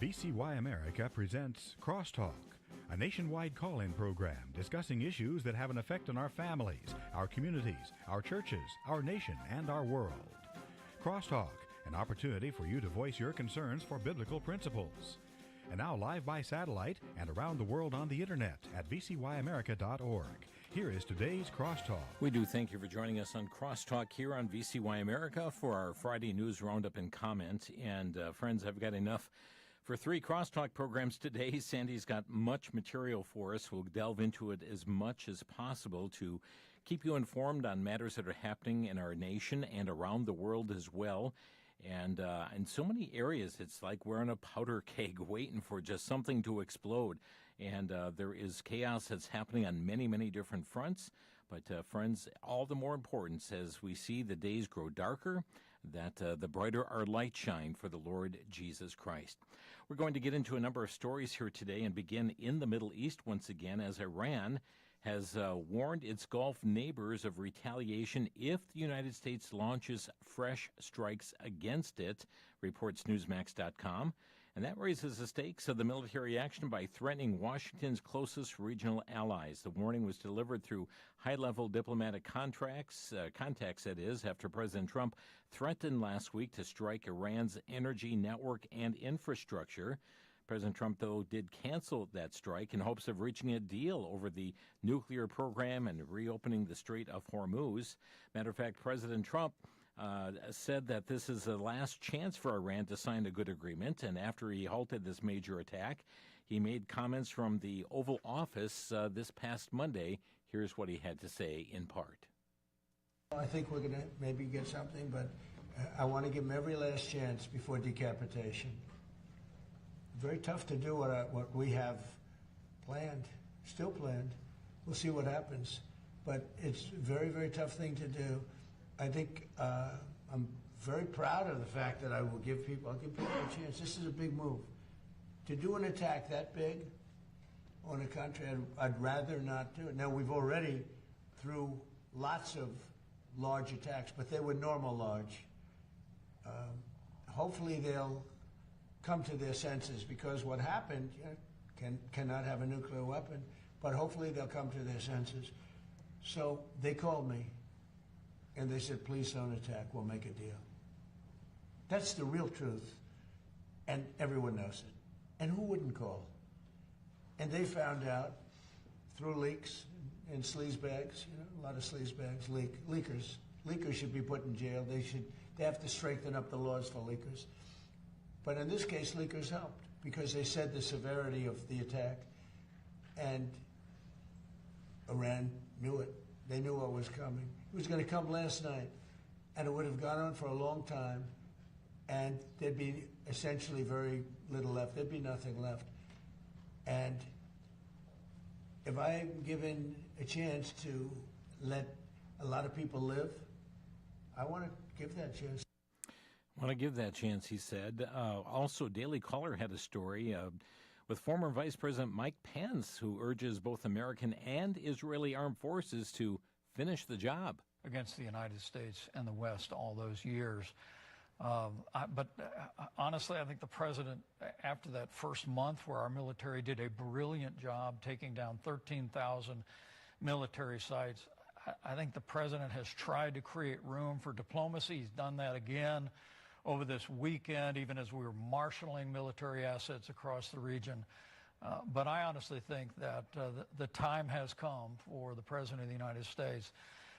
VCY America presents Crosstalk, a nationwide call-in program discussing issues that have an effect on our families, our communities, our churches, our nation, and our world. Crosstalk, an opportunity for you to voice your concerns for biblical principles. And now live by satellite and around the world on the internet at vcyamerica.org. Here is today's Crosstalk. We do thank you for joining us on Crosstalk here on VCY America for our Friday News Roundup and Comment. And friends, I've got enough for 3 Crosstalk programs today. Sandy's got much material for us. We'll delve into it as much as possible to keep you informed on matters that are happening in our nation and around the world as well. And in so many areas, it's like we're in a powder keg waiting for just something to explode. And there is chaos that's happening on many, many different fronts. But friends, all the more important as we see the days grow darker, that the brighter our light shine for the Lord Jesus Christ. We're going to get into a number of stories here today and begin in the Middle East once again, as Iran has warned its Gulf neighbors of retaliation if the United States launches fresh strikes against it, reports Newsmax.com. And that raises the stakes of the military action by threatening Washington's closest regional allies. The warning was delivered through high-level diplomatic contacts, that is, after President Trump threatened last week to strike Iran's energy network and infrastructure. President Trump, though, did cancel that strike in hopes of reaching a deal over the nuclear program and reopening the Strait of Hormuz. Matter of fact, President Trump said that this is the last chance for Iran to sign a good agreement. And after he halted this major attack, he made comments from the Oval Office this past Monday. Here's what he had to say in part. I think we're going to maybe get something, but I want to give them every last chance before decapitation. Very tough to do what we have planned, still planned. We'll see what happens. But it's a very, very tough thing to do. I think I'm very proud of the fact that I'll give people a chance. This is a big move. To do an attack that big on a country, I'd rather not do it. Now, we've already, through lots of large attacks, but they were normal large. Hopefully they'll come to their senses, because what happened cannot have a nuclear weapon, but hopefully they'll come to their senses. So they called me and they said, please don't attack, we'll make a deal. That's the real truth, and everyone knows it. And who wouldn't call? And they found out through leaks and sleazebags, a lot of sleazebags, leakers. Leakers should be put in jail. They have to strengthen up the laws for leakers. But in this case, leakers helped, because they said the severity of the attack, and Iran knew it. They knew what was coming. It was going to come last night, and it would have gone on for a long time, and there'd be essentially very little left. There'd be nothing left. And if I'm given a chance to let a lot of people live, I want to give that chance. Want to give that chance, he said. Also, Daily Caller had a story with former Vice President Mike Pence, who urges both American and Israeli armed forces to finish the job against the United States and the West all those years. But honestly, I think the president, after that first month where our military did a brilliant job taking down 13,000 military sites, I think the president has tried to create room for diplomacy. He's done that again over this weekend, even as we were marshaling military assets across the region. But I honestly think that the time has come for the President of the United States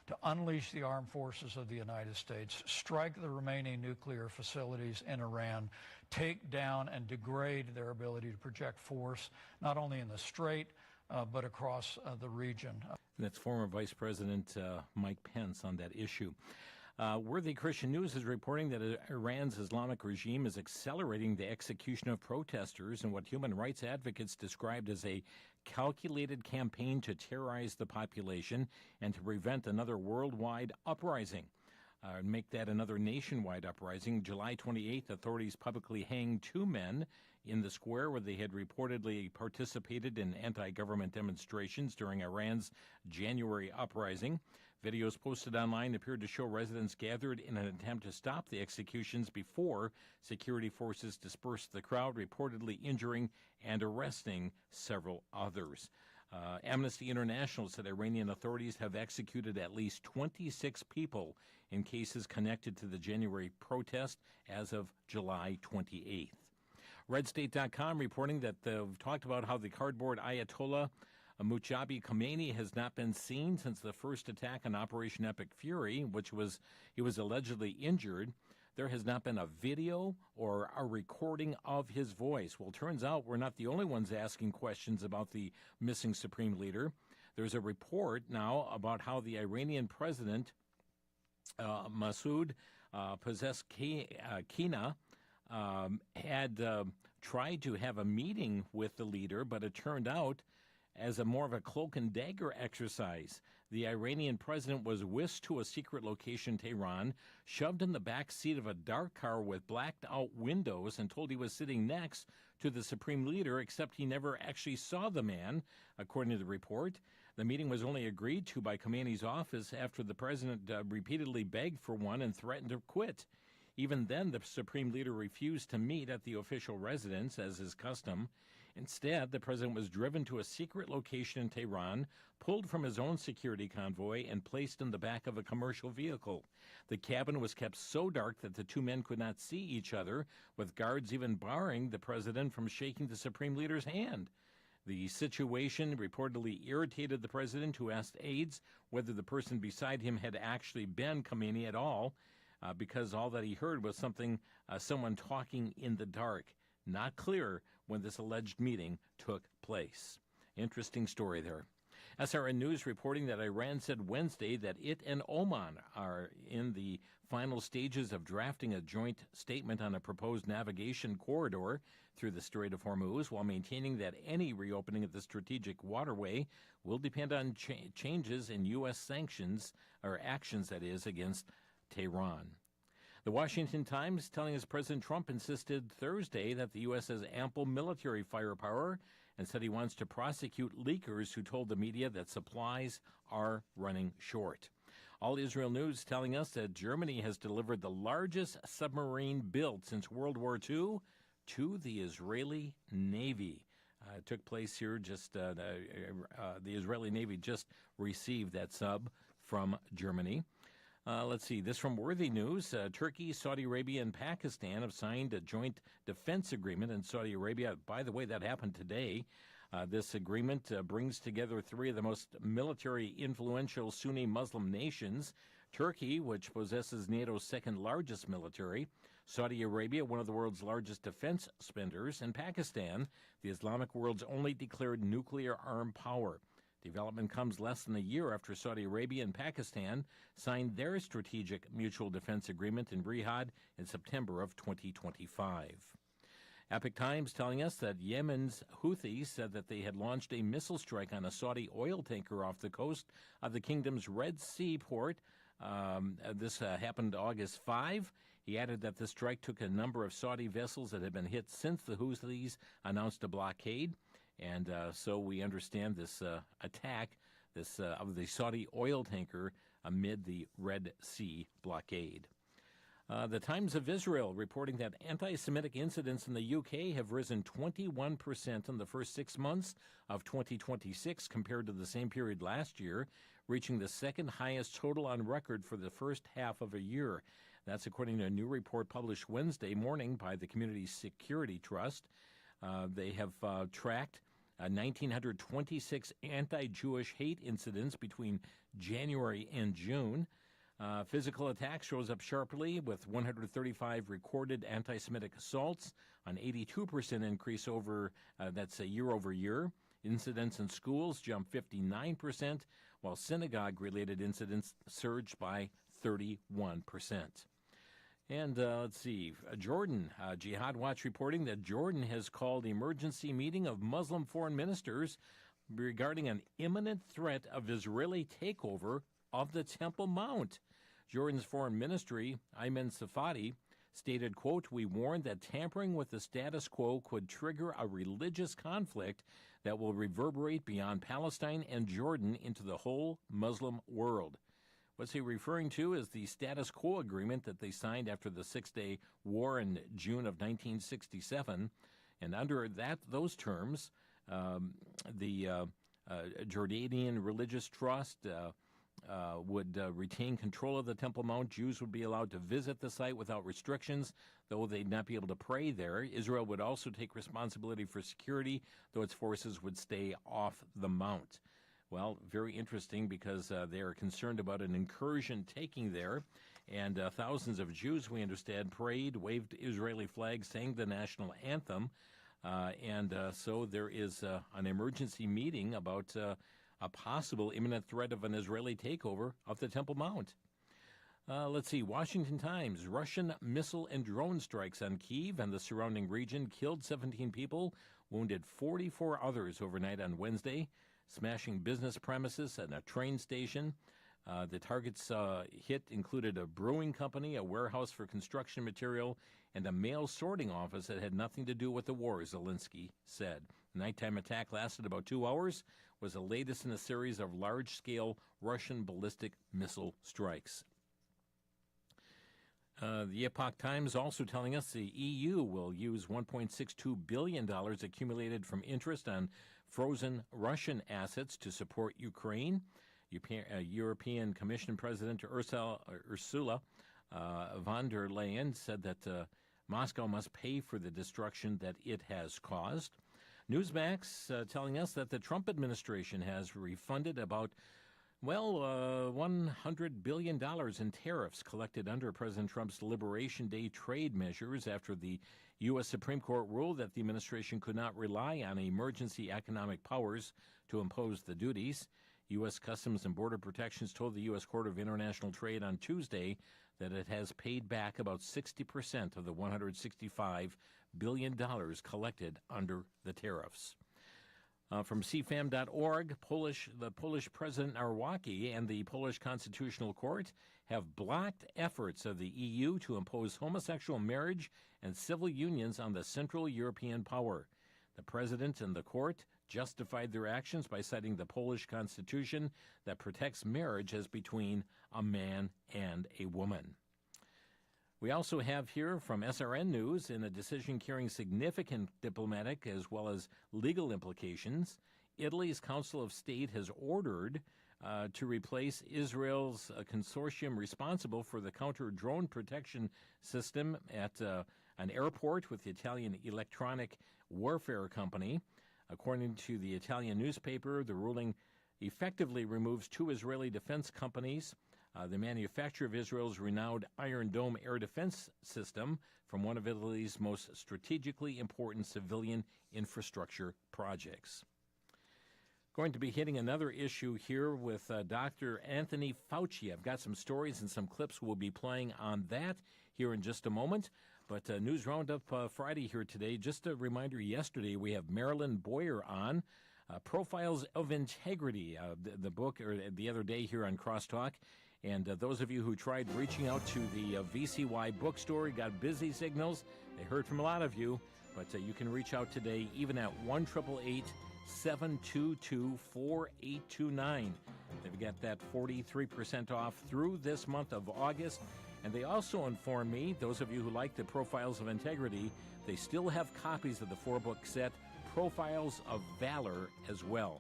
to unleash the armed forces of the United States, strike the remaining nuclear facilities in Iran, take down and degrade their ability to project force, not only in the Strait, but across the region. That's former Vice President Mike Pence on that issue. Worthy Christian News is reporting that Iran's Islamic regime is accelerating the execution of protesters in what human rights advocates described as a calculated campaign to terrorize the population and to prevent another worldwide uprising. Make that another nationwide uprising. July 28th, authorities publicly hanged 2 men in the square where they had reportedly participated in anti-government demonstrations during Iran's January uprising. Videos posted online appeared to show residents gathered in an attempt to stop the executions before security forces dispersed the crowd, reportedly injuring and arresting several others. Amnesty International said Iranian authorities have executed at least 26 people in cases connected to the January protest as of July 28th. RedState.com reporting that they've talked about how the cardboard Ayatollah Mujabi Khomeini has not been seen since the first attack on Operation Epic Fury, he was allegedly injured. There has not been a video or a recording of his voice. Well, it turns out we're not the only ones asking questions about the missing supreme leader. There's a report now about how the Iranian president, Masoud Pezeshkian, had tried to have a meeting with the leader, but it turned out as a more of a cloak and dagger exercise. The Iranian president was whisked to a secret location in Tehran, shoved in the back seat of a dark car with blacked out windows, and told he was sitting next to the supreme leader, except he never actually saw the man, according to the report. The meeting was only agreed to by Khomeini's office after the president repeatedly begged for one and threatened to quit. Even then, the supreme leader refused to meet at the official residence, as is custom. Instead, the president was driven to a secret location in Tehran, pulled from his own security convoy, and placed in the back of a commercial vehicle. The cabin was kept so dark that the two men could not see each other, with guards even barring the president from shaking the supreme leader's hand. The situation reportedly irritated the president, who asked aides whether the person beside him had actually been Khomeini at all, because all that he heard was someone talking in the dark. Not clear when this alleged meeting took place. Interesting story there. SRN News reporting that Iran said Wednesday that it and Oman are in the final stages of drafting a joint statement on a proposed navigation corridor through the Strait of Hormuz, while maintaining that any reopening of the strategic waterway will depend on changes in U.S. sanctions, or actions, that is, against Tehran. The Washington Times telling us President Trump insisted Thursday that the U.S. has ample military firepower and said he wants to prosecute leakers who told the media that supplies are running short. All Israel News telling us that Germany has delivered the largest submarine built since World War II to the Israeli Navy. It took place here the Israeli Navy just received that sub from Germany. Let's see, this from Worthy News. Turkey, Saudi Arabia, and Pakistan have signed a joint defense agreement in Saudi Arabia. By the way, that happened today. This agreement brings together three of the most military influential Sunni Muslim nations. Turkey, which possesses NATO's second largest military, Saudi Arabia, one of the world's largest defense spenders, and Pakistan, the Islamic world's only declared nuclear armed power. Development comes less than a year after Saudi Arabia and Pakistan signed their strategic mutual defense agreement in Riyadh in September of 2025. Epoch Times telling us that Yemen's Houthis said that they had launched a missile strike on a Saudi oil tanker off the coast of the kingdom's Red Sea port. This happened August 5. He added that the strike took a number of Saudi vessels that had been hit since the Houthis announced a blockade. And so we understand this attack of the Saudi oil tanker amid the Red Sea blockade. The Times of Israel reporting that anti-Semitic incidents in the UK have risen 21% in the first 6 months of 2026 compared to the same period last year, reaching the second highest total on record for the first half of a year. That's according to a new report published Wednesday morning by the Community Security Trust. They have tracked 1,926 anti-Jewish hate incidents between January and June. Physical attacks rose up sharply with 135 recorded anti-Semitic assaults, an 82% increase that's a year over year. Incidents in schools jumped 59%, while synagogue-related incidents surged by 31%. And let's see, Jordan, Jihad Watch reporting that Jordan has called emergency meeting of Muslim foreign ministers regarding an imminent threat of Israeli takeover of the Temple Mount. Jordan's foreign ministry, Ayman Safadi, stated, quote, "We warned that tampering with the status quo could trigger a religious conflict that will reverberate beyond Palestine and Jordan into the whole Muslim world." What's he referring to is the status quo agreement that they signed after the Six-Day War in June of 1967. And under those terms, the Jordanian Religious Trust would retain control of the Temple Mount. Jews would be allowed to visit the site without restrictions, though they'd not be able to pray there. Israel would also take responsibility for security, though its forces would stay off the mount. Well, very interesting, because they are concerned about an incursion taking there, and thousands of Jews, we understand, prayed, waved Israeli flags, sang the national anthem, and so there is an emergency meeting about a possible imminent threat of an Israeli takeover of the Temple Mount. Let's see, Washington Times, Russian missile and drone strikes on Kyiv and the surrounding region killed 17 people, wounded 44 others overnight on Wednesday, smashing business premises and a train station. The targets hit included a brewing company, a warehouse for construction material, and a mail sorting office that had nothing to do with the war, Zelensky said. The nighttime attack lasted about 2 hours, was the latest in a series of large-scale Russian ballistic missile strikes. The Epoch Times also telling us the EU will use $1.62 billion accumulated from interest on frozen Russian assets to support Ukraine. European Commission President Ursula von der Leyen said that Moscow must pay for the destruction that it has caused. Newsmax telling us that the Trump administration has refunded about, $100 billion in tariffs collected under President Trump's Liberation Day trade measures after the U.S. Supreme Court ruled that the administration could not rely on emergency economic powers to impose the duties. U.S. Customs and Border Protections told the U.S. Court of International Trade on Tuesday that it has paid back about 60% of the $165 billion collected under the tariffs. From CFAM.org, the Polish President Arwaki and the Polish Constitutional Court have blocked efforts of the EU to impose homosexual marriage and civil unions on the Central European power. The president and the court justified their actions by citing the Polish constitution that protects marriage as between a man and a woman. We also have here from SRN News, in a decision carrying significant diplomatic as well as legal implications, Italy's Council of State has ordered to replace Israel's consortium responsible for the counter-drone protection system at an airport with the Italian electronic warfare company. According to the Italian newspaper, the ruling effectively removes two Israeli defense companies, the manufacturer of Israel's renowned Iron Dome air defense system, from one of Italy's most strategically important civilian infrastructure projects. Going to be hitting another issue here with Dr. Anthony Fauci. I've got some stories and some clips we'll be playing on that here in just a moment. But News Roundup Friday here today. Just a reminder, yesterday we have Marilyn Boyer on, Profiles of Integrity, the book, or the other day here on Crosstalk. And those of you who tried reaching out to the VCY bookstore, got busy signals. They heard from a lot of you, but you can reach out today even at 1-888-722-4829. They've got that 43% off through this month of August. And they also inform me, those of you who like the Profiles of Integrity, they still have copies of the 4-book set, Profiles of Valor, as well.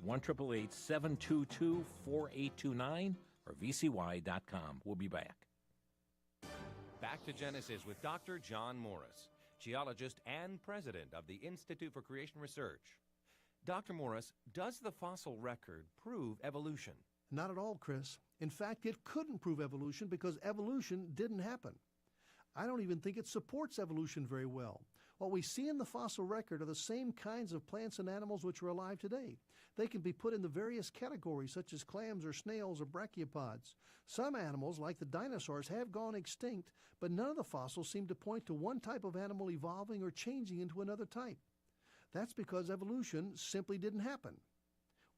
1-888-722-4829 or VCY.com. We'll be back. Back to Genesis with Dr. John Morris, geologist and president of the Institute for Creation Research. Dr. Morris, does the fossil record prove evolution? Not at all, Chris. In fact, it couldn't prove evolution because evolution didn't happen. I don't even think it supports evolution very well. What we see in the fossil record are the same kinds of plants and animals which are alive today. They can be put in the various categories such as clams or snails or brachiopods. Some animals, like the dinosaurs, have gone extinct, but none of the fossils seem to point to one type of animal evolving or changing into another type. That's because evolution simply didn't happen.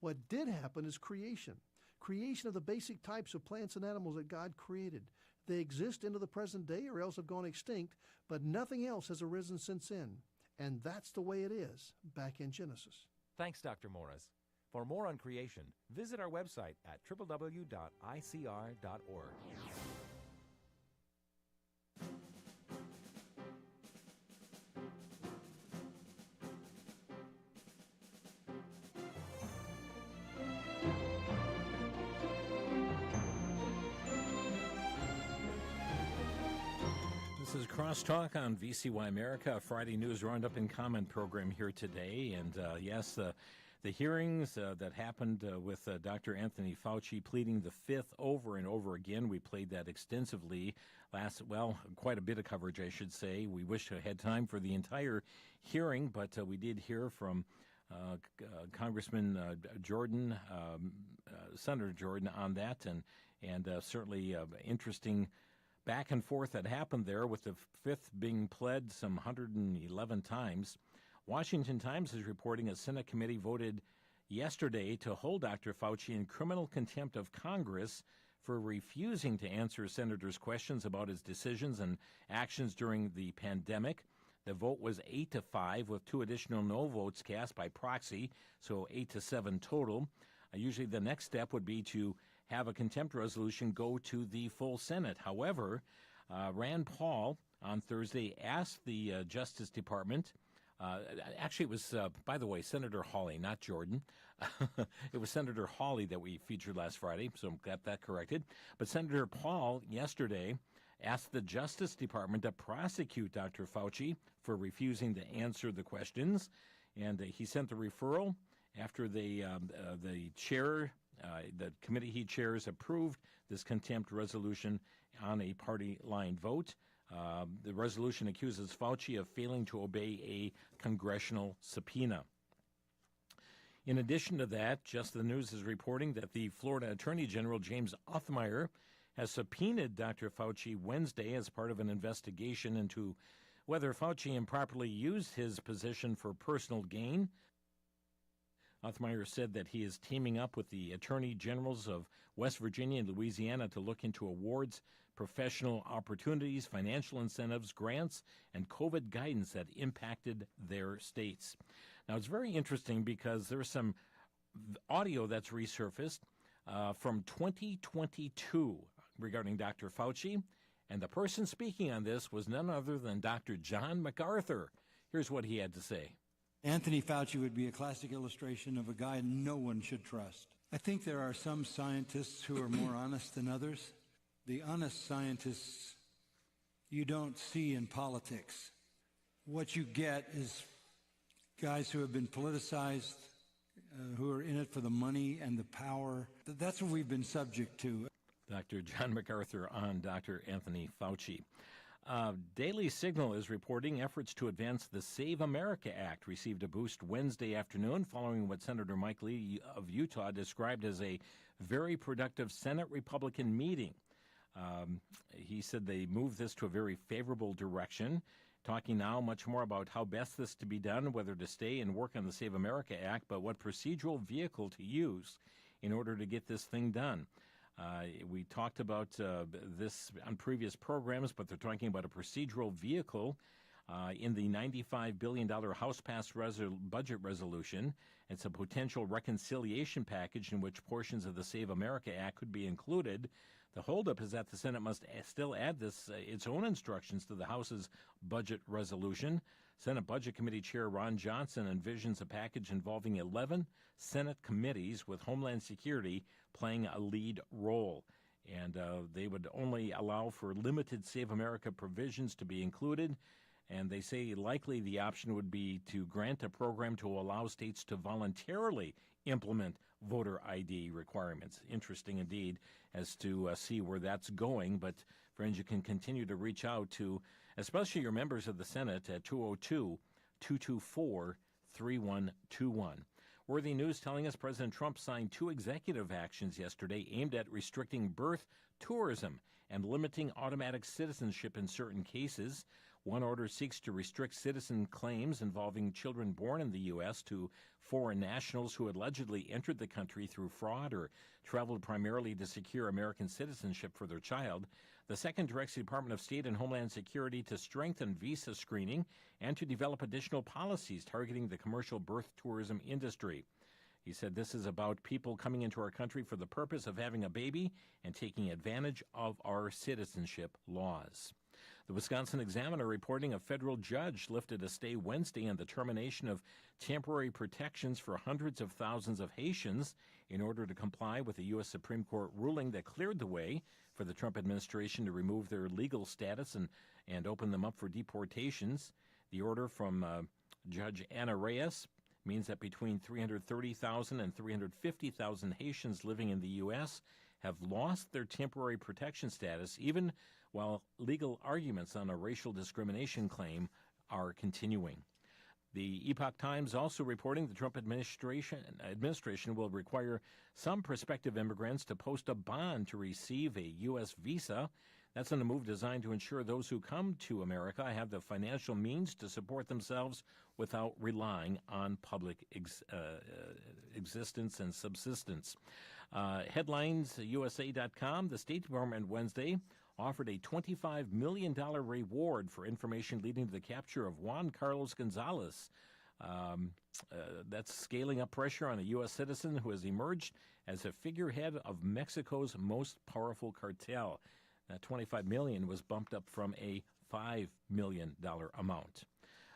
What did happen is creation. Creation of the basic types of plants and animals that God created. They exist into the present day or else have gone extinct, but nothing else has arisen since then. And that's the way it is back in Genesis. Thanks, Dr. Morris. For more on creation, visit our website at www.icr.org. This is Crosstalk on VCY America, a Friday News Roundup and Comment program here today. And yes, the hearings that happened with Dr. Anthony Fauci pleading the fifth over and over again. We played that extensively quite a bit of coverage, I should say. We wish I had time for the entire hearing, but we did hear from Congressman Jordan, Senator Jordan on that, and certainly interesting back and forth that happened there, with the fifth being pled some 111 times. Washington Times is reporting a Senate committee voted yesterday to hold Dr. Fauci in criminal contempt of Congress for refusing to answer senators' questions about his decisions and actions during the pandemic. The vote was 8-5, with 2 additional no votes cast by proxy, so 8-7 total. Usually the next step would be to have a contempt resolution go to the full Senate. However, Rand Paul on Thursday asked the Justice Department, actually it was, by the way, Senator Hawley, not Jordan. It was Senator Hawley that we featured last Friday, so got that corrected. But Senator Paul yesterday asked the Justice Department to prosecute Dr. Fauci for refusing to answer the questions, and he sent the referral after the chair, the committee he chairs, approved this contempt resolution on a party line vote. The resolution accuses Fauci of failing to obey a congressional subpoena. In addition to that, Just the News is reporting that the Florida Attorney General James Othmeyer has subpoenaed Dr. Fauci Wednesday as part of an investigation into whether Fauci improperly used his position for personal gain. Othmeyer said that he is teaming up with the Attorney Generals of West Virginia and Louisiana to look into awards, professional opportunities, financial incentives, grants, and COVID guidance that impacted their states. Now, it's very interesting because there's some audio that's resurfaced from 2022 regarding Dr. Fauci, and the person speaking on this was none other than Dr. John MacArthur. Here's what he had to say. Anthony Fauci would be a classic illustration of a guy no one should trust. I think there are some scientists who are more honest than others. The honest scientists you don't see in politics. What you get is guys who have been politicized, who are in it for the money and the power. That's what we've been subject to. Dr. John MacArthur on Dr. Anthony Fauci. Daily Signal is reporting efforts to advance the Save America Act received a boost Wednesday afternoon following what Senator Mike Lee of Utah described as a very productive Senate Republican meeting. He said they moved this to a very favorable direction, talking now much more about how best this to be done, whether to stay and work on the Save America Act, but what procedural vehicle to use in order to get this thing done. We talked about this on previous programs, but they're talking about a procedural vehicle in the $95 billion House-passed budget resolution. It's a potential reconciliation package in which portions of the Save America Act could be included. The holdup is that the Senate must still add its own instructions to the House's budget resolution. Senate Budget Committee Chair Ron Johnson envisions a package involving 11 Senate committees with Homeland Security playing a lead role. And they would only allow for limited Save America provisions to be included. And they say likely the option would be to grant a program to allow states to voluntarily implement voter ID requirements. Interesting indeed as to see where that's going. But, friends, you can continue to reach out to, especially your members of the Senate, at 202-224-3121. Worthy News telling us President Trump signed 2 executive actions yesterday aimed at restricting birth tourism and limiting automatic citizenship in certain cases. One order seeks to restrict citizen claims involving children born in the U.S. to foreign nationals who allegedly entered the country through fraud or traveled primarily to secure American citizenship for their child. The second directs the Department of State and Homeland Security to strengthen visa screening and to develop additional policies targeting the commercial birth tourism industry. He said this is about people coming into our country for the purpose of having a baby and taking advantage of our citizenship laws. The Wisconsin Examiner reporting a federal judge lifted a stay Wednesday on the termination of temporary protections for hundreds of thousands of Haitians in order to comply with the U.S. Supreme Court ruling that cleared the way for the Trump administration to remove their legal status and open them up for deportations. The order from Judge Anna Reyes means that between 330,000 and 350,000 Haitians living in the U.S. have lost their temporary protection status, even while legal arguments on a racial discrimination claim are continuing. The Epoch Times also reporting the Trump administration will require some prospective immigrants to post a bond to receive a U.S. visa. That's in a move designed to ensure those who come to America have the financial means to support themselves without relying on public existence and subsistence. Headlines, USA.com, the State Department Wednesday offered a $25 million reward for information leading to the capture of Juan Carlos Gonzalez. That's scaling up pressure on a U.S. citizen who has emerged as a figurehead of Mexico's most powerful cartel. That $25 million was bumped up from a $5 million amount.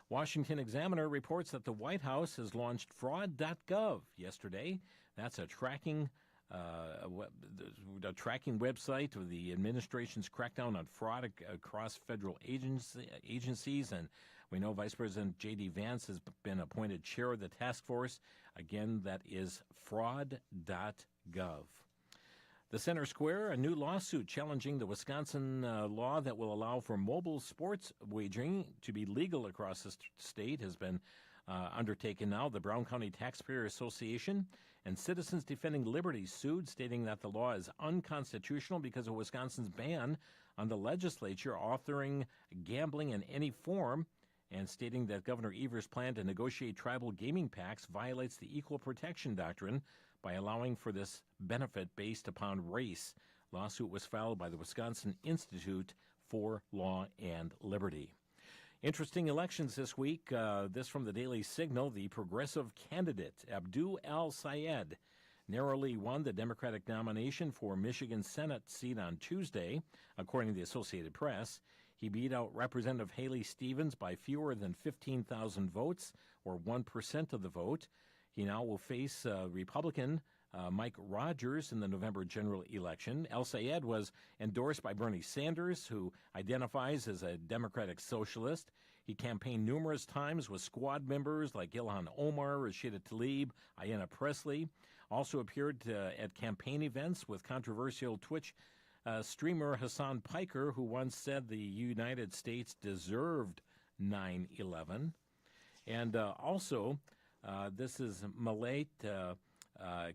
Washington Examiner reports that the White House has launched fraud.gov yesterday. That's a tracking website with the administration's crackdown on fraud across federal agencies. And we know Vice President J.D. Vance has been appointed chair of the task force. Again, that is fraud.gov. The Center Square, a new lawsuit challenging the Wisconsin law that will allow for mobile sports wagering to be legal across the state, has been undertaken now. The Brown County Taxpayer Association and Citizens Defending Liberty sued, stating that the law is unconstitutional because of Wisconsin's ban on the legislature authoring gambling in any form, and stating that Governor Evers' plan to negotiate tribal gaming pacts violates the Equal Protection Doctrine by allowing for this benefit based upon race. Lawsuit was filed by the Wisconsin Institute for Law and Liberty. Interesting elections this week. This from the Daily Signal. The progressive candidate, Abdul Al-Sayed, narrowly won the Democratic nomination for Michigan Senate seat on Tuesday, according to the Associated Press. He beat out Representative Haley Stevens by fewer than 15,000 votes, or 1% of the vote. He now will face Republican Mike Rogers in the November general election. El-Sayed was endorsed by Bernie Sanders, who identifies as a Democratic socialist. He campaigned numerous times with squad members like Ilhan Omar, Rashida Tlaib, Ayanna Pressley. Also appeared at campaign events with controversial Twitch streamer Hassan Piker, who once said the United States deserved 9/11. And also, this is Malat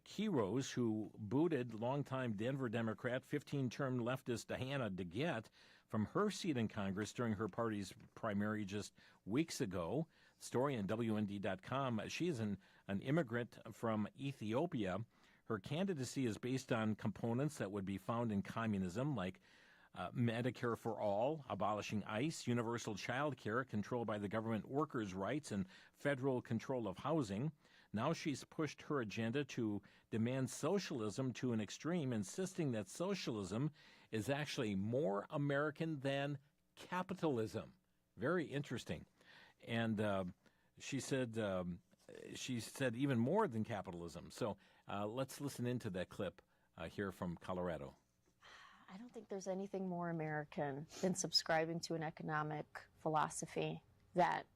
Quiroz, who booted longtime Denver Democrat, 15-term leftist Diana DeGette from her seat in Congress during her party's primary just weeks ago. Story on WND.com. She is an immigrant from Ethiopia. Her candidacy is based on components that would be found in communism, like Medicare for all, abolishing ICE, universal child care, control by the government workers' rights, and federal control of housing. Now she's pushed her agenda to demand socialism to an extreme, insisting that socialism is actually more American than capitalism. Very interesting. And she said even more than capitalism. So let's listen into that clip here from Colorado. I don't think there's anything more American than subscribing to an economic philosophy that,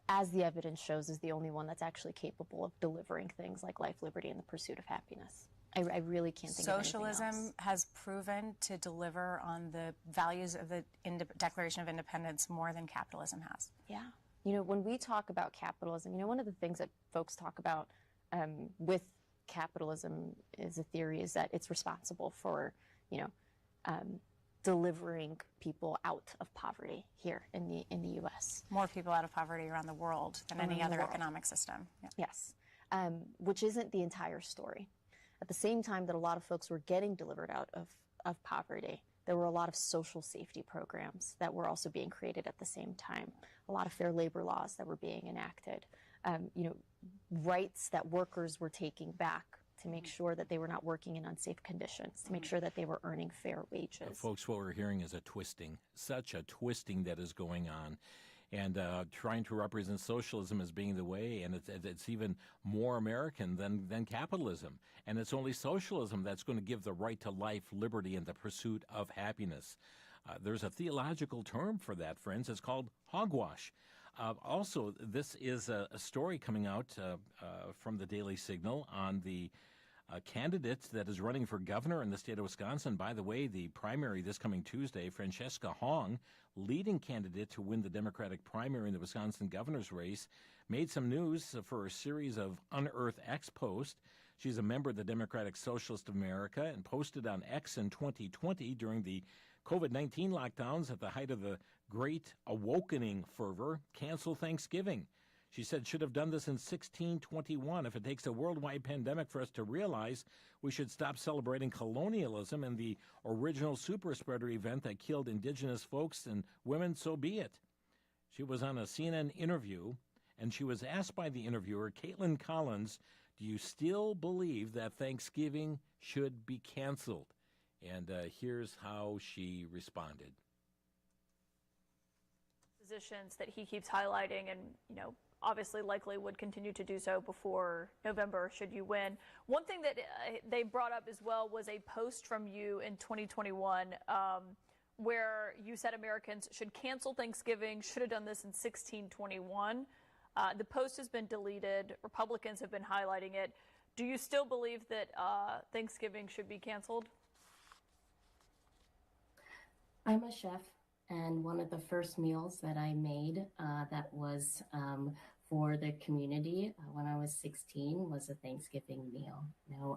as the evidence shows, is the only one that's actually capable of delivering things like life, liberty, and the pursuit of happiness. I really can't think of anything else. Socialism has proven to deliver on the values of the Declaration of Independence more than capitalism has. Yeah. You know, when we talk about capitalism, you know, one of the things that folks talk about with capitalism is a theory is that it's responsible for, you know, delivering people out of poverty here in the U.S. More people out of poverty around the world than any other economic system. Yeah. Yes, which isn't the entire story. At the same time that a lot of folks were getting delivered out of poverty, there were a lot of social safety programs that were also being created at the same time, a lot of fair labor laws that were being enacted. rights that workers were taking back to make sure that they were not working in unsafe conditions, to make sure that they were earning fair wages. Folks, what we're hearing is a twisting, such a twisting that is going on. And trying to represent socialism as being the way, and it's even more American than capitalism. And it's only socialism that's going to give the right to life, liberty, and the pursuit of happiness. There's a theological term for that, friends. It's called hogwash. Also, this is a story coming out from the Daily Signal on the candidate that is running for governor in the state of Wisconsin. By the way, the primary this coming Tuesday, Francesca Hong, leading candidate to win the Democratic primary in the Wisconsin governor's race, made some news for a series of Unearthed X posts. She's a member of the Democratic Socialist of America and posted on X in 2020 during the COVID-19 lockdowns at the height of the Great Awakening fervor, cancel Thanksgiving. She said should have done this in 1621. If it takes a worldwide pandemic for us to realize we should stop celebrating colonialism and the original super spreader event that killed indigenous folks and women, so be it. She was on a CNN interview, and she was asked by the interviewer, Caitlin Collins, do you still believe that Thanksgiving should be canceled? And here's how she responded. Positions that he keeps highlighting and, obviously likely would continue to do so before November should you win. One thing that they brought up as well was a post from you in 2021 where you said Americans should cancel Thanksgiving, should have done this in 1621. The post has been deleted. Republicans have been highlighting it. Do you still believe that Thanksgiving should be canceled? I'm a chef, and one of the first meals that I made that was for the community when I was 16 was a Thanksgiving meal.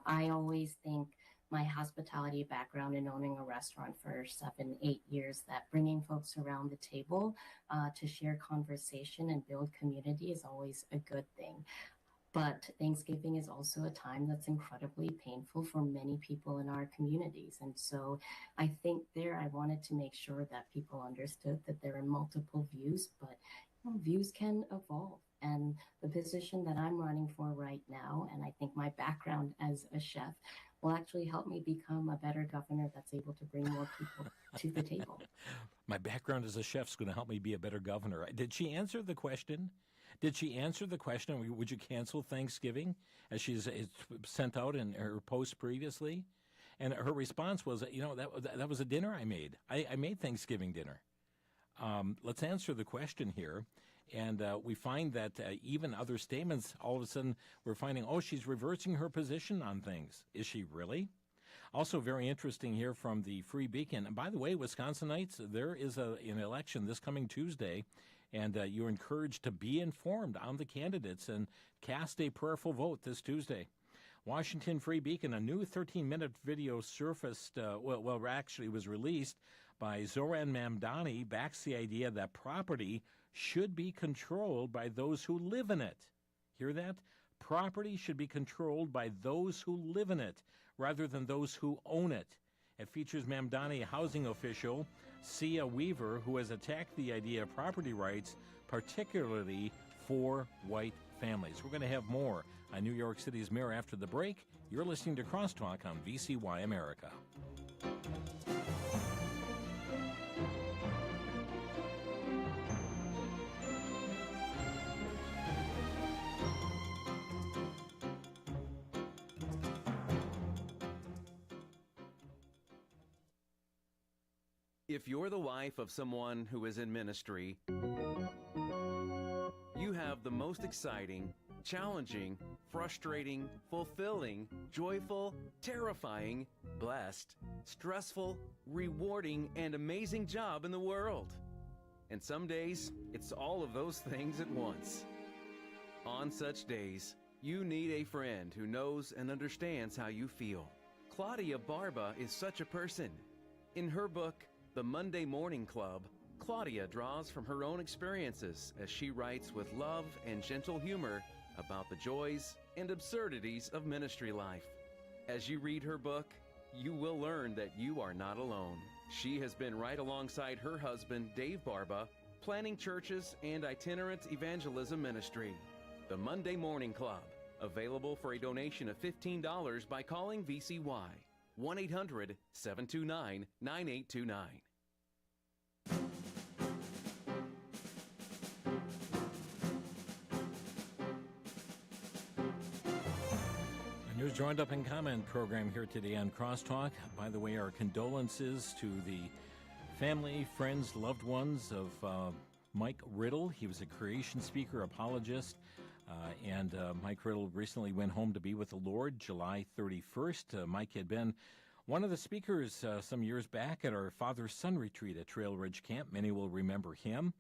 I always think my hospitality background in owning a restaurant for 7-8 years, that bringing folks around the table to share conversation and build community is always a good thing. But Thanksgiving is also a time that's incredibly painful for many people in our communities. And so I think I wanted to make sure that people understood that there are multiple views, but views can evolve. And the position that I'm running for right now, and I think my background as a chef, will actually help me become a better governor that's able to bring more people to the table. My background as a chef is going to help me be a better governor. Did she answer the question? Did she answer the question, would you cancel Thanksgiving, as she's sent out in her post previously? And her response was, that was a dinner I made. I made Thanksgiving dinner. Let's answer the question here. And we find that even other statements, all of a sudden, we're finding, she's reversing her position on things. Is she really? Also very interesting here from the Free Beacon. And by the way, Wisconsinites, there is an election this coming Tuesday, and you're encouraged to be informed on the candidates and cast a prayerful vote this Tuesday. Washington Free Beacon, a new 13-minute video surfaced, actually was released by Zoran Mamdani, backs the idea that property should be controlled by those who live in it. Hear that? Property should be controlled by those who live in it rather than those who own it. It features Mamdani housing official Sia Weaver, who has attacked the idea of property rights, particularly for white families. We're going to have more on New York City's mayor after the break. You're listening to Crosstalk on VCY America. If you're the wife of someone who is in ministry, you have the most exciting, challenging, frustrating, fulfilling, joyful, terrifying, blessed, stressful, rewarding, and amazing job in the world. And some days, it's all of those things at once. On such days, you need a friend who knows and understands how you feel. Claudia Barba is such a person. In her book, The Monday Morning Club, Claudia draws from her own experiences as she writes with love and gentle humor about the joys and absurdities of ministry life. As you read her book, you will learn that you are not alone. She has been right alongside her husband, Dave Barba, planning churches and itinerant evangelism ministry. The Monday Morning Club, available for a donation of $15 by calling VCY, 1-800-729-9829. A News Roundup and Comment program here today on Crosstalk. By the way, our condolences to the family, friends, loved ones of Mike Riddle. He was a creation speaker, apologist, and Mike Riddle recently went home to be with the Lord July 31st. Mike had been one of the speakers some years back at our father-son retreat at Trail Ridge Camp. Many will remember him,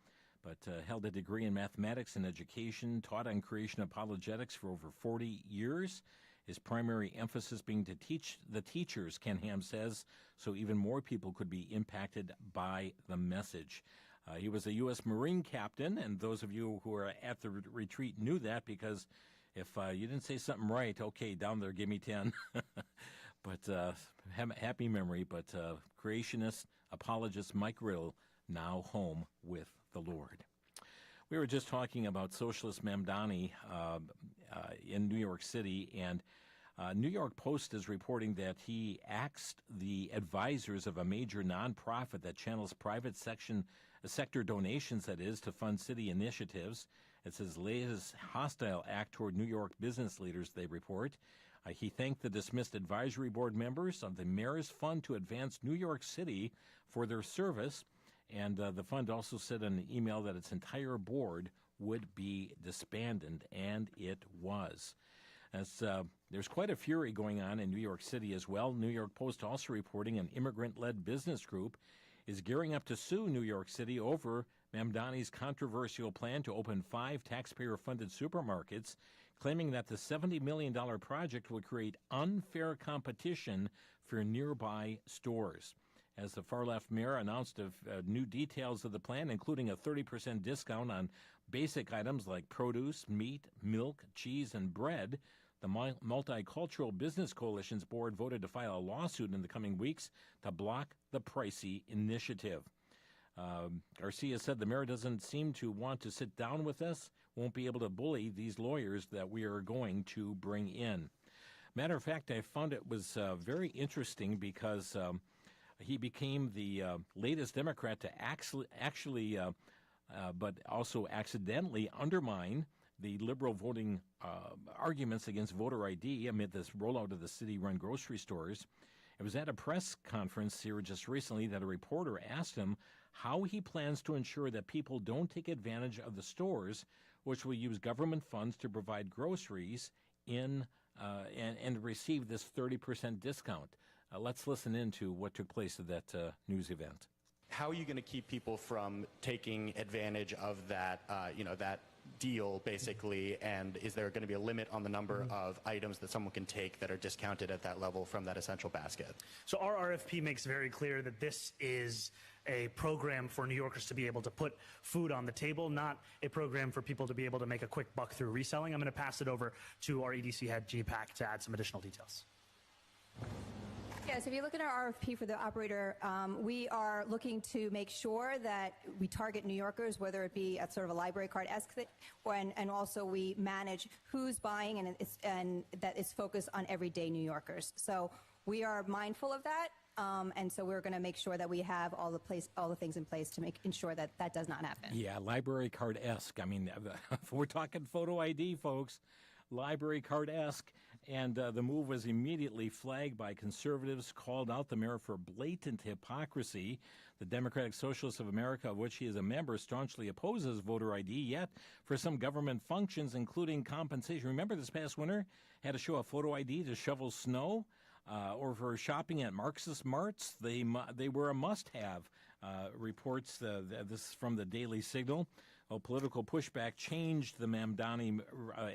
but held a degree in mathematics and education, taught on creation apologetics for over 40 years. His primary emphasis being to teach the teachers, Ken Ham says, so even more people could be impacted by the message. He was a U.S. Marine captain, and those of you who are at the retreat knew that, because if you didn't say something right, okay, down there, give me 10. But happy memory, but creationist, apologist Mike Riddle, now home with the Lord. We were just talking about socialist Mamdani in New York City, and New York Post is reporting that he axed the advisors of a major nonprofit that channels private sector donations, that is, to fund city initiatives. It's his latest hostile act toward New York business leaders, they report. He thanked the dismissed advisory board members of the Mayor's Fund to Advance New York City for their service, and the fund also said in an email that its entire board would be disbanded, and it was. There's quite a fury going on in New York City as well. New York Post also reporting an immigrant-led business group is gearing up to sue New York City over Mamdani's controversial plan to open 5 taxpayer-funded supermarkets, claiming that the $70 million project will create unfair competition for nearby stores. As the far-left mayor announced new details of the plan, including a 30% discount on basic items like produce, meat, milk, cheese, and bread, the Multicultural Business Coalition's board voted to file a lawsuit in the coming weeks to block the pricey initiative. Garcia said the mayor doesn't seem to want to sit down with us, won't be able to bully these lawyers that we are going to bring in. Matter of fact, I found it was very interesting because he became the latest Democrat to actually but also accidentally undermine the liberal voting arguments against voter ID amid this rollout of the city-run grocery stores. It was at a press conference here just recently that a reporter asked him how he plans to ensure that people don't take advantage of the stores, which will use government funds to provide groceries and receive this 30% discount. Let's listen into what took place at that news event. How are you going to keep people from taking advantage of that, that deal, basically, and is there going to be a limit on the number of items that someone can take that are discounted at that level from that essential basket? So our RFP makes very clear that this is a program for New Yorkers to be able to put food on the table, not a program for people to be able to make a quick buck through reselling. I'm going to pass it over to our EDC head, G-Pack, to add some additional details. Yes, if you look at our RFP for the operator, we are looking to make sure that we target New Yorkers, whether it be at sort of a library card-esque thing, and also we manage who's buying, and that is focused on everyday New Yorkers. So we are mindful of that, and so we're going to make sure that we have all the things in place to ensure that that does not happen. Yeah, library card-esque. I mean, we're talking photo ID, folks. Library card-esque. And the move was immediately flagged by conservatives, called out the mayor for blatant hypocrisy. The Democratic Socialists of America, of which he is a member, staunchly opposes voter ID, yet for some government functions, including compensation. Remember this past winter, had to show a photo ID to shovel snow? Or for shopping at Marxist Marts, they were a must-have, reports this from the Daily Signal. Well, political pushback changed the Mamdani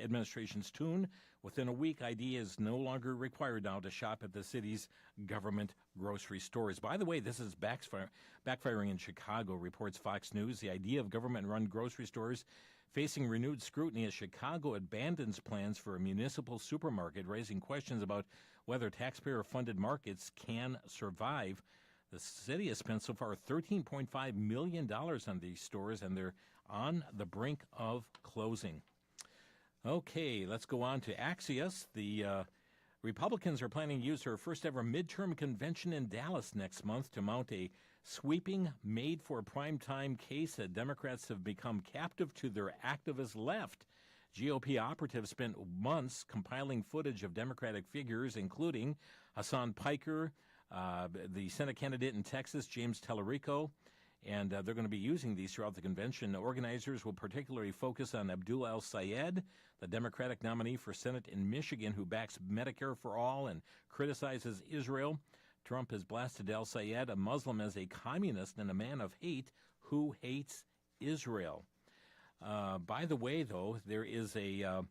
administration's tune. Within a week, ID is no longer required now to shop at the city's government grocery stores. By the way, this is backfiring in Chicago, reports Fox News. The idea of government-run grocery stores facing renewed scrutiny as Chicago abandons plans for a municipal supermarket, raising questions about whether taxpayer-funded markets can survive. The city has spent so far $13.5 million on these stores, and they're on the brink of closing. Okay, let's go on to Axios. The Republicans are planning to use their first ever midterm convention in Dallas next month to mount a sweeping, made-for-primetime case that Democrats have become captive to their activist left. GOP operatives spent months compiling footage of Democratic figures, including Hassan Piker, the Senate candidate in Texas, James Tallarico, and they're going to be using these throughout the convention. Organizers will particularly focus on Abdul El-Sayed, the Democratic nominee for Senate in Michigan, who backs Medicare for All and criticizes Israel. Trump has blasted El-Sayed, a Muslim, as a communist and a man of hate who hates Israel. By the way, though, there is a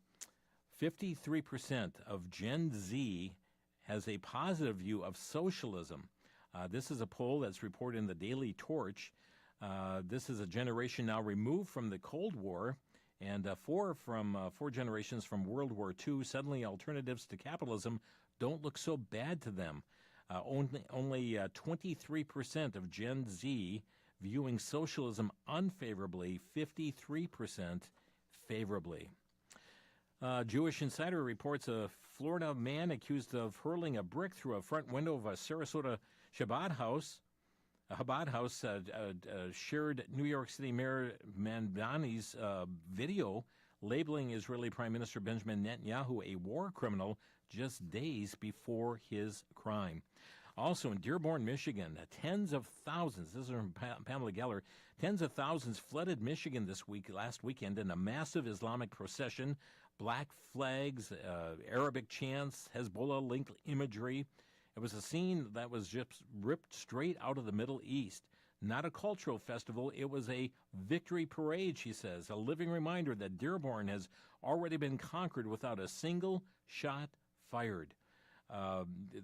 53% of Gen Z has a positive view of socialism. This is a poll that's reported in the Daily Torch. This is a generation now removed from the Cold War, and four generations from World War II. Suddenly, alternatives to capitalism don't look so bad to them. Only 23% of Gen Z viewing socialism unfavorably, 53% favorably. Jewish Insider reports a Florida man accused of hurling a brick through a front window of a Sarasota Chabad house. A Chabad house shared New York City Mayor Mandani's video labeling Israeli Prime Minister Benjamin Netanyahu a war criminal just days before his crime. Also in Dearborn, Michigan, tens of thousands, this is from Pamela Geller, tens of thousands flooded Michigan last weekend in a massive Islamic procession. Black flags, Arabic chants, Hezbollah-linked imagery. It was a scene that was just ripped straight out of the Middle East. Not a cultural festival, it was a victory parade, she says, a living reminder that Dearborn has already been conquered without a single shot fired.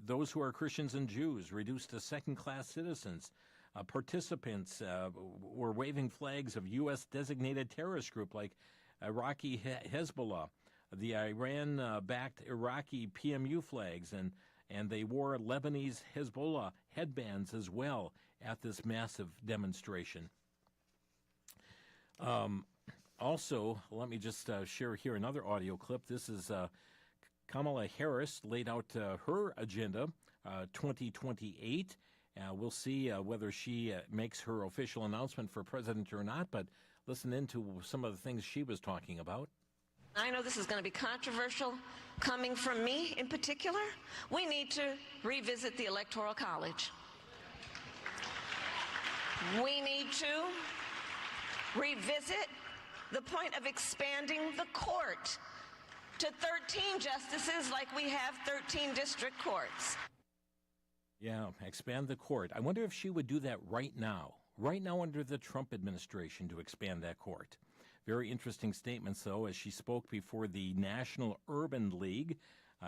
Those who are Christians and Jews reduced to second-class citizens. Participants were waving flags of U.S.-designated terrorist group like Iraqi Hezbollah, the Iran-backed Iraqi PMU flags, and they wore Lebanese Hezbollah headbands as well at this massive demonstration. Also, let me just share here another audio clip. This is Kamala Harris laid out her agenda, 2028. We'll see whether she makes her official announcement for president or not, but listen into some of the things she was talking about. I know this is going to be controversial coming from me in particular. We need to revisit the Electoral College. We need to revisit the point of expanding the court to 13 justices like we have 13 district courts. Yeah, expand the court. I wonder if she would do that right now under the Trump administration, to expand that court. Very interesting statements, though, as she spoke before the National Urban League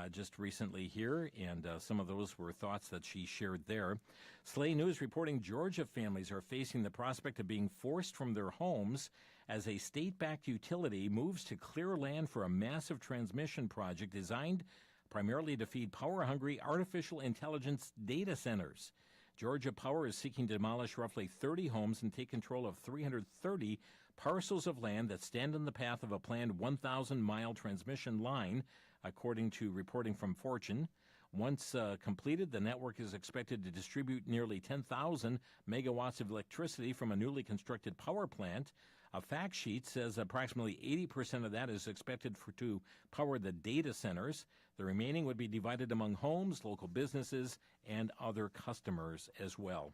just recently here, and some of those were thoughts that she shared there. Slay News reporting Georgia families are facing the prospect of being forced from their homes as a state-backed utility moves to clear land for a massive transmission project designed primarily to feed power-hungry artificial intelligence data centers. Georgia Power is seeking to demolish roughly 30 homes and take control of 330 parcels of land that stand in the path of a planned 1,000-mile transmission line, according to reporting from Fortune. Once completed, the network is expected to distribute nearly 10,000 megawatts of electricity from a newly constructed power plant. A fact sheet says approximately 80% of that is expected to power the data centers. The remaining would be divided among homes, local businesses, and other customers as well.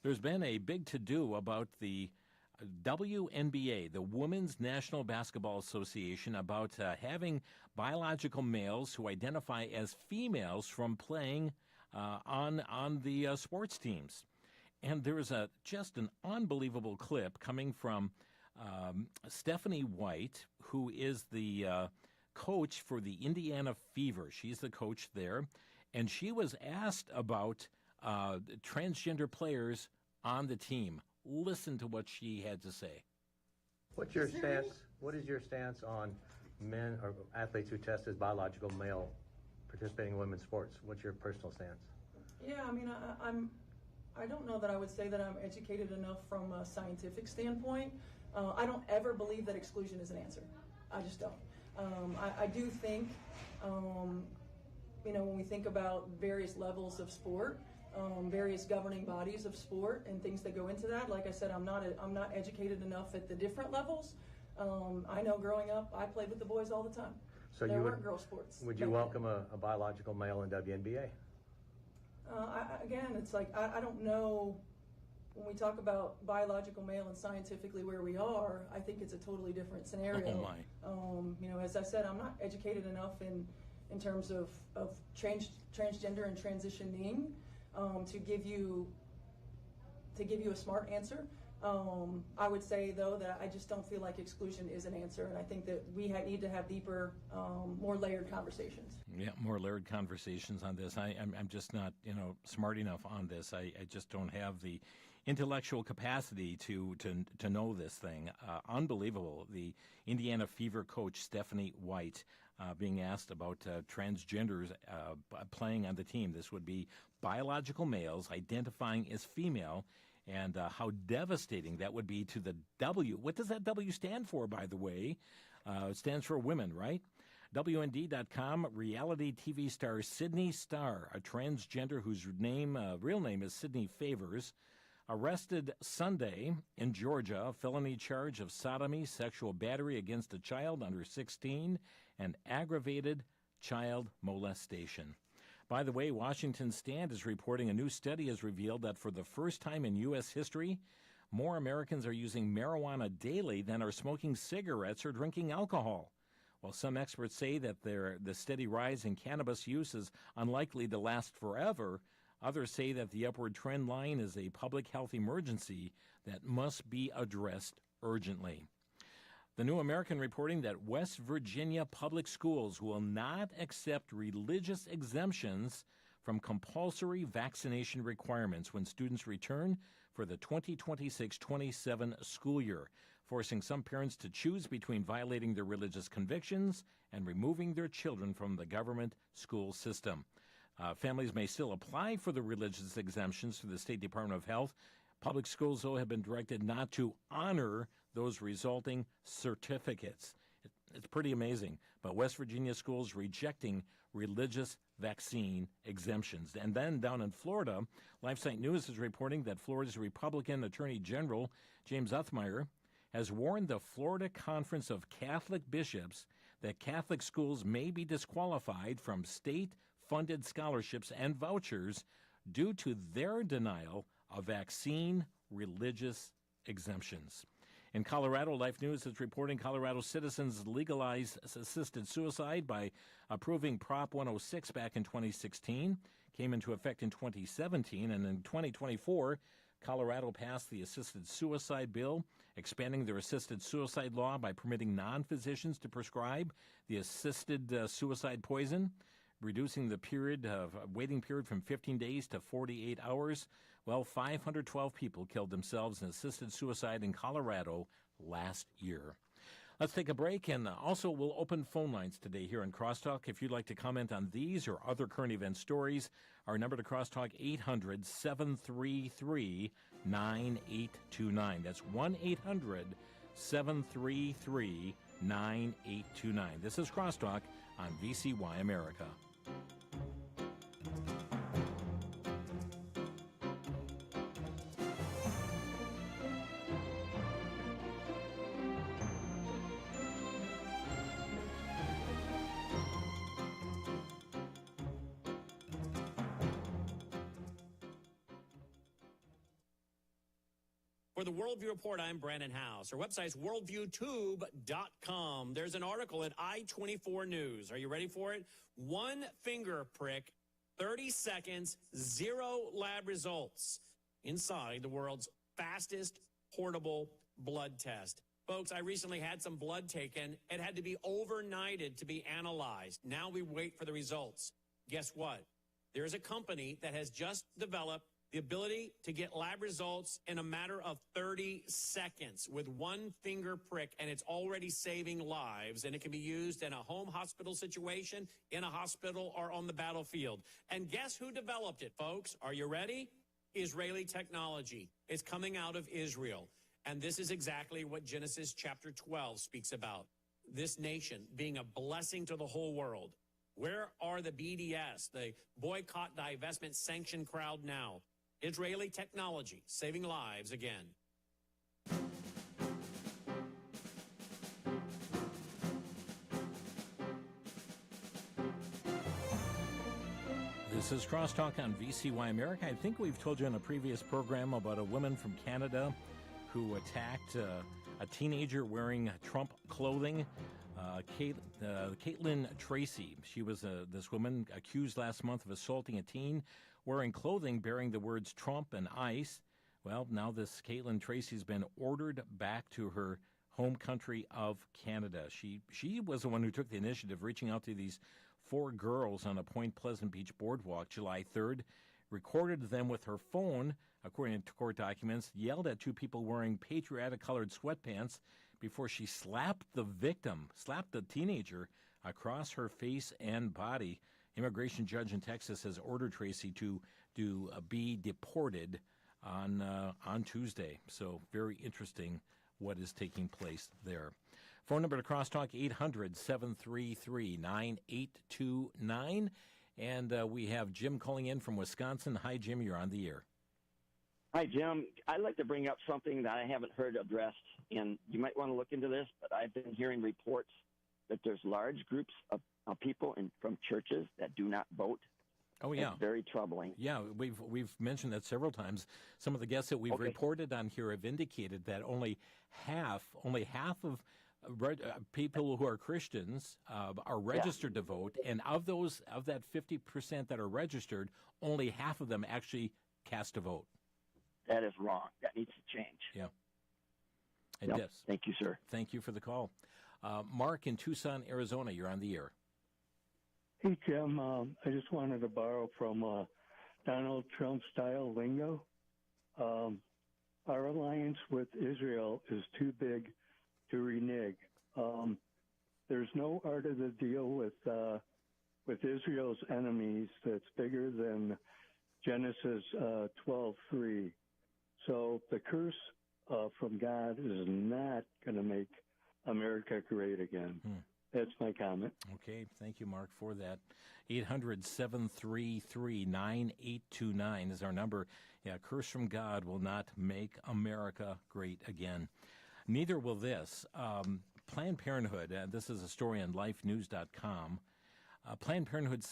There's been a big to-do about the WNBA, the Women's National Basketball Association, about having biological males who identify as females from playing on the sports teams. And there is just an unbelievable clip coming from Stephanie White, who is the coach for the Indiana Fever. She's the coach there. And she was asked about transgender players on the team. Listen to what she had to say. What's your stance? What is your stance on men or athletes who test as biological male participating in women's sports? What's your personal stance? Yeah, I mean, I don't know that I would say that I'm educated enough from a scientific standpoint. I don't ever believe that exclusion is an answer. I just don't. I do think, when we think about various levels of sport, various governing bodies of sport and things that go into that, like I said, I'm not educated enough at the different levels. I know growing up, I played with the boys all the time. So there weren't girl sports. Would you welcome a biological male in WNBA? Again, it's like, I don't know, when we talk about biological male and scientifically where we are, I think it's a totally different scenario. Oh my. As I said, I'm not educated enough in terms of transgender and transitioning to give you a smart answer. I would say, though, that I just don't feel like exclusion is an answer, and I think that we need to have deeper, more layered conversations. Yeah, more layered conversations on this. I'm just not, smart enough on this. I just don't have the intellectual capacity to know this thing. Unbelievable. The Indiana Fever coach, Stephanie White, being asked about transgenders playing on the team. This would be biological males identifying as female, and how devastating that would be to the W. What does that W stand for, by the way? It stands for women, right? WND.com, reality TV star Sydney Starr, a transgender whose real name is Sydney Favors, arrested Sunday in Georgia, a felony charge of sodomy, sexual battery against a child under 16, and aggravated child molestation. By the way, Washington Stand is reporting a new study has revealed that for the first time in U.S. history, more Americans are using marijuana daily than are smoking cigarettes or drinking alcohol. While some experts say that the steady rise in cannabis use is unlikely to last forever, others say that the upward trend line is a public health emergency that must be addressed urgently. The New American reporting that West Virginia public schools will not accept religious exemptions from compulsory vaccination requirements when students return for the 2026-27 school year, forcing some parents to choose between violating their religious convictions and removing their children from the government school system. Families may still apply for the religious exemptions through the State Department of Health. Public schools, though, have been directed not to honor those resulting certificates. It's pretty amazing. But West Virginia schools rejecting religious vaccine exemptions. And then down in Florida, LifeSite News is reporting that Florida's Republican Attorney General, James Othmeyer, has warned the Florida Conference of Catholic Bishops that Catholic schools may be disqualified from state-funded scholarships and vouchers due to their denial of vaccine religious exemptions. In Colorado, Life News is reporting Colorado citizens legalized assisted suicide by approving Prop 106 back in 2016, came into effect in 2017, and in 2024, Colorado passed the assisted suicide bill, expanding their assisted suicide law by permitting non-physicians to prescribe the assisted suicide poison, reducing the waiting period from 15 days to 48 hours. Well, 512 people killed themselves in assisted suicide in Colorado last year. Let's take a break, and also we'll open phone lines today here on Crosstalk. If you'd like to comment on these or other current event stories, our number to Crosstalk, 800-733-9829. That's 1-800-733-9829. This is Crosstalk on VCY America. For the Worldview Report, I'm Brandon House. Our website's worldviewtube.com. There's an article at I-24 News. Are you ready for it? 1 finger prick, 30 seconds, 0 lab results inside the world's fastest portable blood test. Folks, I recently had some blood taken. It had to be overnighted to be analyzed. Now we wait for the results. Guess what? There's a company that has just developed the ability to get lab results in a matter of 30 seconds with 1 finger prick, and it's already saving lives, and it can be used in a home hospital situation, in a hospital, or on the battlefield. And guess who developed it, folks? Are you ready? Israeli technology. It's coming out of Israel. And this is exactly what Genesis chapter 12 speaks about. this nation, being a blessing to the whole world. Where are the BDS, the boycott, divestment, sanction crowd now? Israeli technology saving lives again. This is Crosstalk on VCY America. I think we've told you in a previous program about a woman from Canada who attacked a teenager wearing Trump clothing. Caitlin Tracy. She was this woman accused last month of assaulting a teen wearing clothing bearing the words Trump and ICE. Well, now this Caitlin Tracy's been ordered back to her home country of Canada. She was the one who took the initiative, reaching out to these 4 girls on a Point Pleasant Beach boardwalk July 3rd, recorded them with her phone, according to court documents, yelled at 2 people wearing patriotic-colored sweatpants before she slapped the teenager, across her face and body. Immigration judge in Texas has ordered Tracy to be deported on Tuesday. So very interesting what is taking place there. Phone number to Crosstalk, 800-733-9829. And we have Jim calling in from Wisconsin. Hi, Jim. You're on the air. Hi, Jim. I'd like to bring up something that I haven't heard addressed, and you might want to look into this, but I've been hearing reports that there's large groups of people from churches that do not vote. Oh, yeah. It's very troubling. Yeah, we've mentioned that several times. Some of the guests that we've reported on here have indicated that only half of people who are Christians are registered to vote, and of that 50% that are registered, only half of them actually cast a vote. That is wrong. That needs to change. Yeah. It Yep. does. Thank you, sir. Thank you for the call. Mark in Tucson, Arizona, you're on the air. Hey, Jim. I just wanted to borrow from Donald Trump-style lingo. Our alliance with Israel is too big to renege. There's no art of the deal with Israel's enemies that's bigger than Genesis 12:3. So the curse from God is not going to make America great again. That's my comment. Okay, thank you, Mark, for that. 800-733-9829 is our number. Yeah, curse from God will not make America great again. Neither will this. Planned Parenthood, this is a story on lifenews.com. Planned Parenthood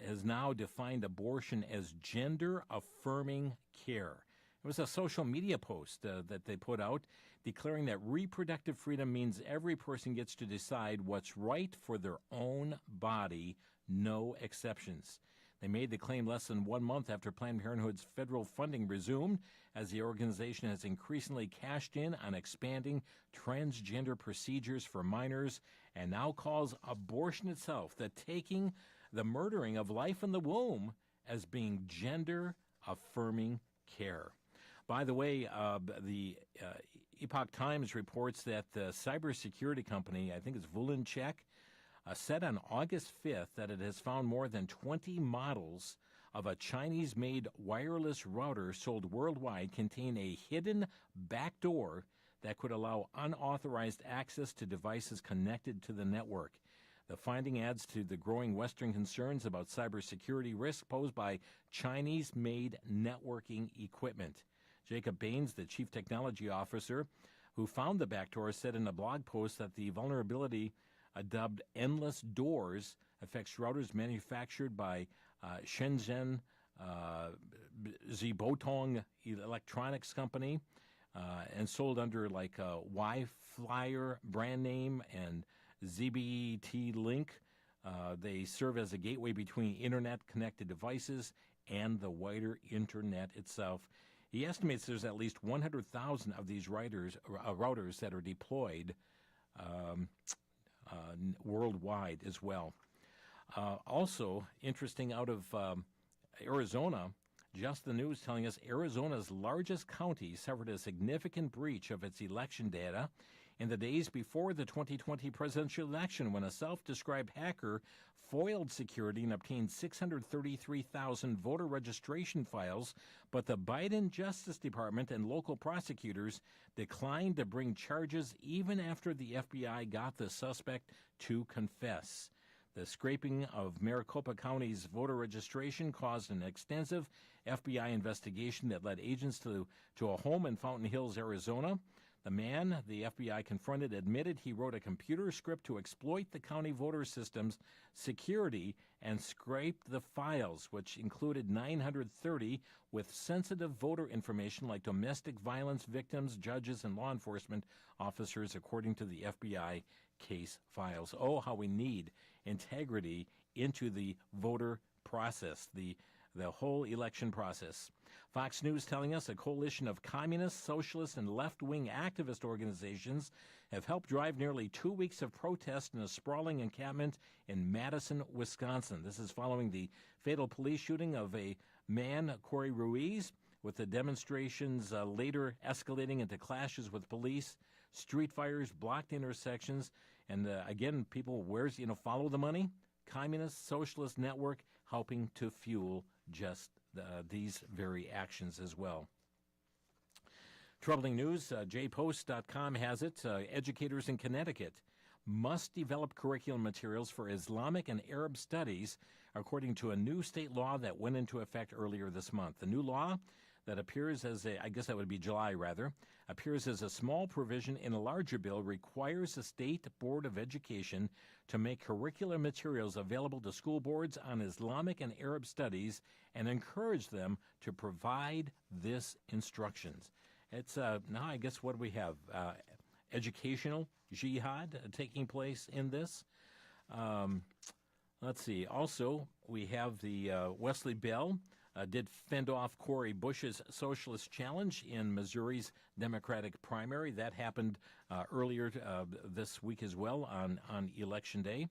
has now defined abortion as gender-affirming care. It was a social media post that they put out declaring that reproductive freedom means every person gets to decide what's right for their own body, no exceptions. They made the claim less than 1 month after Planned Parenthood's federal funding resumed, as the organization has increasingly cashed in on expanding transgender procedures for minors and now calls abortion itself, the murdering of life in the womb, as being gender-affirming care. By the way, the Epoch Times reports that the cybersecurity company, I think it's Vulinchek, said on August 5th that it has found more than 20 models of a Chinese-made wireless router sold worldwide contain a hidden backdoor that could allow unauthorized access to devices connected to the network. The finding adds to the growing Western concerns about cybersecurity risks posed by Chinese-made networking equipment. Jacob Baines, the chief technology officer who found the backdoor, said in a blog post that the vulnerability, dubbed Endless Doors, affects routers manufactured by Shenzhen Zibotong Electronics Company and sold under like a Wi-Flyer brand name and ZBT Link. They serve as a gateway between internet-connected devices and the wider internet itself. He estimates there's at least 100,000 of these routers that are deployed worldwide as well. Also, interesting out of Arizona, Just the News telling us Arizona's largest county suffered a significant breach of its election data in the days before the 2020 presidential election when a self-described hacker foiled security and obtained 633,000 voter registration files, but the Biden Justice Department and local prosecutors declined to bring charges even after the FBI got the suspect to confess. The scraping of Maricopa County's voter registration caused an extensive FBI investigation that led agents to a home in Fountain Hills, Arizona. The man the FBI confronted admitted he wrote a computer script to exploit the county voter system's security and scraped the files, which included 930 with sensitive voter information like domestic violence victims, judges, and law enforcement officers, according to the FBI case files. Oh, how we need integrity into the voter process, the whole election process. Fox News telling us a coalition of communist, socialist, and left-wing activist organizations have helped drive nearly 2 weeks of protest in a sprawling encampment in Madison, Wisconsin. This is following the fatal police shooting of a man, Corey Ruiz, with the demonstrations later escalating into clashes with police, street fires, blocked intersections, and again, people, follow the money? Communist Socialist Network helping to fuel just these very actions as well. Troubling news, jpost.com has it. Educators in Connecticut must develop curriculum materials for Islamic and Arab studies, according to a new state law that went into effect earlier this month. The new law that appears as July, appears as a small provision in a larger bill, requires the State Board of Education to make curricular materials available to school boards on Islamic and Arab studies and encourage them to provide this instructions. It's now, I guess, what do we have? Educational jihad taking place in this. Let's see. Also, we have the Wesley Bell did fend off Cori Bush's socialist challenge in Missouri's Democratic primary. That happened earlier this week as well on Election Day.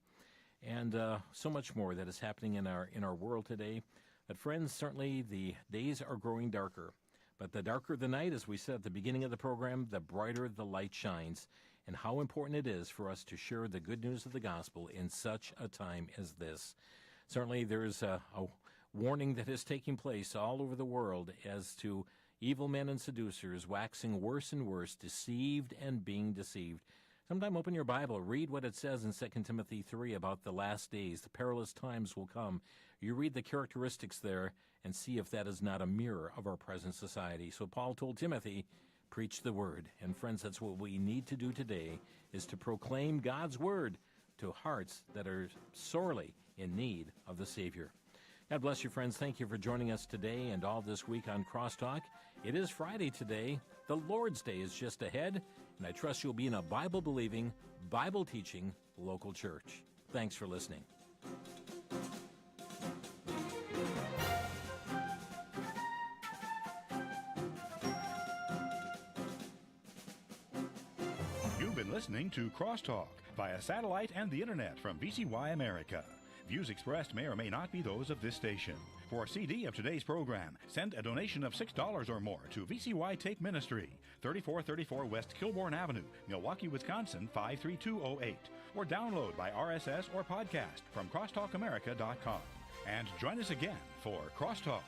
And so much more that is happening in our world today. But friends, certainly the days are growing darker. But the darker the night, as we said at the beginning of the program, the brighter the light shines. And how important it is for us to share the good news of the gospel in such a time as this. Certainly there is a warning that is taking place all over the world as to evil men and seducers waxing worse and worse, deceived and being deceived. Sometime open your Bible, read what it says in 2 Timothy 3 about the last days. The perilous times will come. You read the characteristics there and see if that is not a mirror of our present society. So Paul told Timothy, preach the word. And friends, that's what we need to do today, is to proclaim God's word to hearts that are sorely in need of the Savior. God bless you, friends. Thank you for joining us today and all this week on Crosstalk. It is Friday today. The Lord's Day is just ahead, and I trust you'll be in a Bible-believing, Bible-teaching local church. Thanks for listening. You've been listening to Crosstalk via satellite and the internet from VCY America. Views expressed may or may not be those of this station. For a CD of today's program, send a donation of $6 or more to VCY Tape Ministry, 3434 West Kilbourne Avenue, Milwaukee, Wisconsin, 53208, or download by RSS or podcast from crosstalkamerica.com. And join us again for Crosstalk.